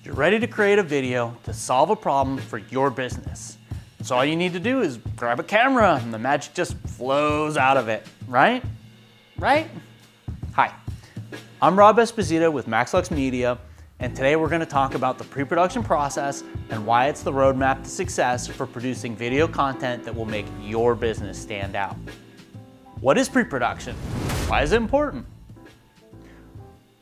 You're ready to create a video to solve a problem for your business. So all you need to do is grab a camera and the magic just flows out of it, right? Right? Hi, I'm Rob Esposito with MaxLux Media, and today we're going to talk about the pre-production process and why it's the roadmap to success for producing video content that will make your business stand out. What is pre-production? Why is it important?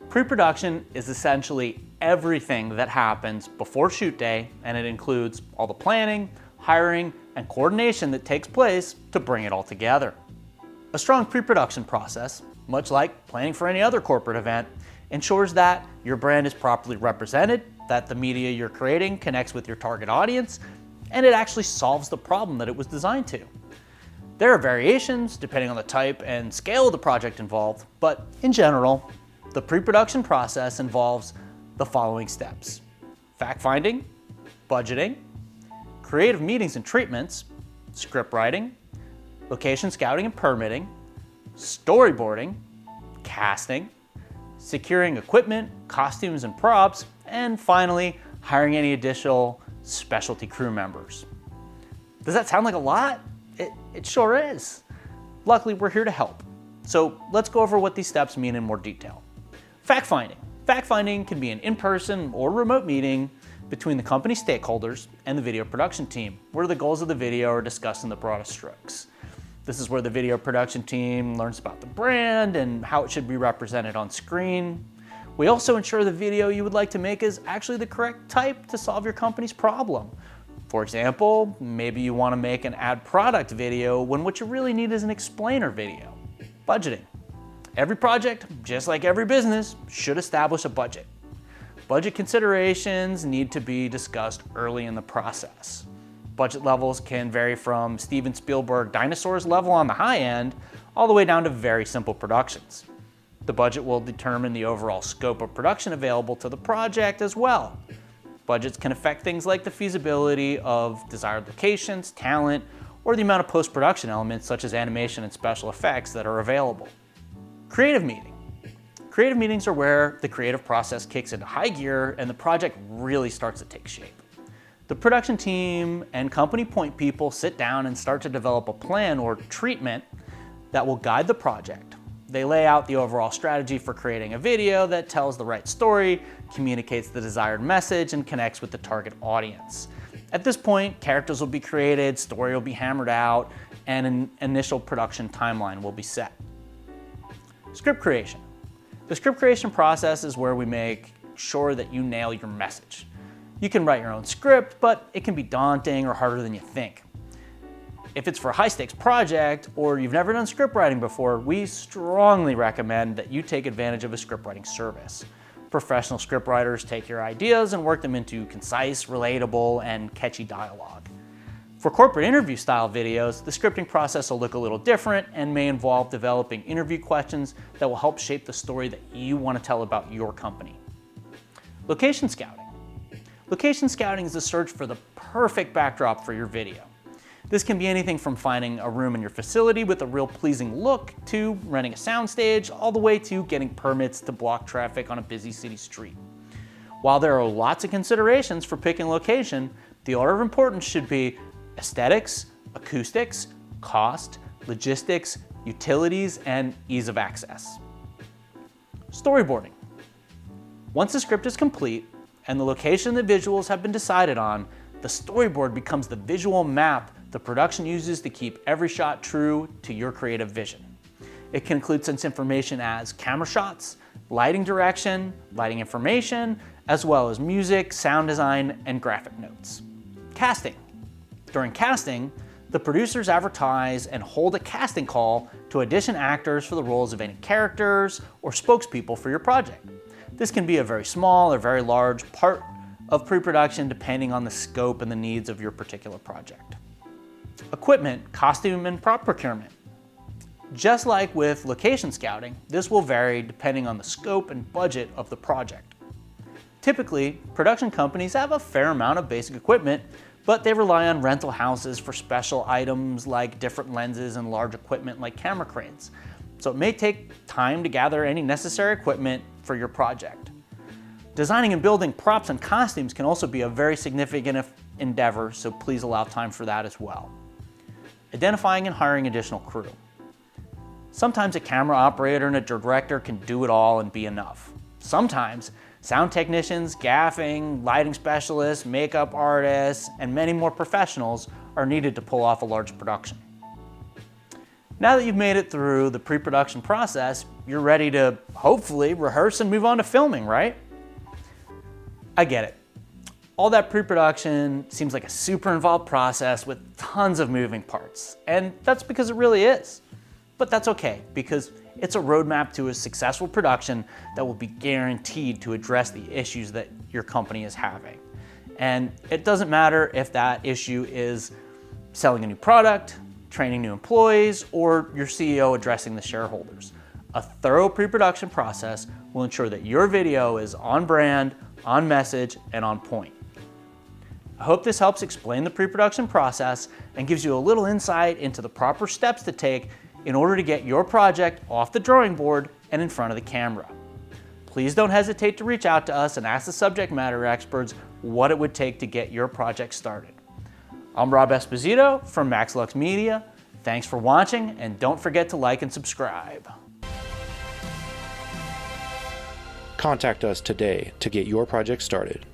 Pre-production is essentially everything that happens before shoot day, and it includes all the planning, hiring, and coordination that takes place to bring it all together. A strong pre-production process, much like planning for any other corporate event, ensures that your brand is properly represented, that the media you're creating connects with your target audience, and it actually solves the problem that it was designed to. There are variations depending on the type and scale of the project involved, but in general, the pre-production process involves the following steps: fact-finding, budgeting, creative meetings and treatments, script writing, location scouting and permitting, storyboarding, casting, securing equipment, costumes and props, and finally, hiring any additional specialty crew members. Does that sound like a lot? It sure is. Luckily, we're here to help. So let's go over what these steps mean in more detail. Fact-finding. Fact-finding can be an in-person or remote meeting between the company stakeholders and the video production team, where the goals of the video are discussed in the broadest strokes. This is where the video production team learns about the brand and how it should be represented on screen. We also ensure the video you would like to make is actually the correct type to solve your company's problem. For example, maybe you want to make an ad product video when what you really need is an explainer video. Budgeting. Every project, just like every business, should establish a budget. Budget considerations need to be discussed early in the process. Budget levels can vary from Steven Spielberg dinosaurs level on the high end, all the way down to very simple productions. The budget will determine the overall scope of production available to the project as well. Budgets can affect things like the feasibility of desired locations, talent, or the amount of post-production elements such as animation and special effects that are available. Creative meeting. Creative meetings are where the creative process kicks into high gear and the project really starts to take shape. The production team and company point people sit down and start to develop a plan or treatment that will guide the project. They lay out the overall strategy for creating a video that tells the right story, communicates the desired message, and connects with the target audience. At this point, characters will be created, story will be hammered out, and an initial production timeline will be set. Script creation. The script creation process is where we make sure that you nail your message. You can write your own script, but it can be daunting or harder than you think. If it's for a high-stakes project or you've never done script writing before, we strongly recommend that you take advantage of a script writing service. Professional script writers take your ideas and work them into concise, relatable, and catchy dialogue. For corporate interview style videos, the scripting process will look a little different and may involve developing interview questions that will help shape the story that you want to tell about your company. Location scouting. Location scouting is the search for the perfect backdrop for your video. This can be anything from finding a room in your facility with a real pleasing look to renting a soundstage, all the way to getting permits to block traffic on a busy city street. While there are lots of considerations for picking location, the order of importance should be aesthetics, acoustics, cost, logistics, utilities, and ease of access. Storyboarding. Once the script is complete and the location and the visuals have been decided on, the storyboard becomes the visual map the production uses to keep every shot true to your creative vision. It can include such information as camera shots, lighting direction, lighting information, as well as music, sound design, and graphic notes. Casting. During casting, the producers advertise and hold a casting call to audition actors for the roles of any characters or spokespeople for your project. This can be a very small or very large part of pre-production depending on the scope and the needs of your particular project. Equipment, costume, and prop procurement. Just like with location scouting, this will vary depending on the scope and budget of the project. Typically, production companies have a fair amount of basic equipment, but they rely on rental houses for special items like different lenses and large equipment like camera cranes. So it may take time to gather any necessary equipment for your project. Designing and building props and costumes can also be a very significant endeavor, so please allow time for that as well. Identifying and hiring additional crew. Sometimes a camera operator and a director can do it all and be enough. Sometimes sound technicians, gaffing, lighting specialists, makeup artists, and many more professionals are needed to pull off a large production. Now that you've made it through the pre-production process, you're ready to hopefully rehearse and move on to filming, right? I get it. All that pre-production seems like a super involved process with tons of moving parts, and that's because it really is. But that's okay, because it's a roadmap to a successful production that will be guaranteed to address the issues that your company is having. And it doesn't matter if that issue is selling a new product, training new employees, or your CEO addressing the shareholders. A thorough pre-production process will ensure that your video is on brand, on message, and on point. I hope this helps explain the pre-production process and gives you a little insight into the proper steps to take in order to get your project off the drawing board and in front of the camera. Please don't hesitate to reach out to us and ask the subject matter experts what it would take to get your project started. I'm Rob Esposito from MaxLux Media. Thanks for watching, and don't forget to like and subscribe. Contact us today to get your project started.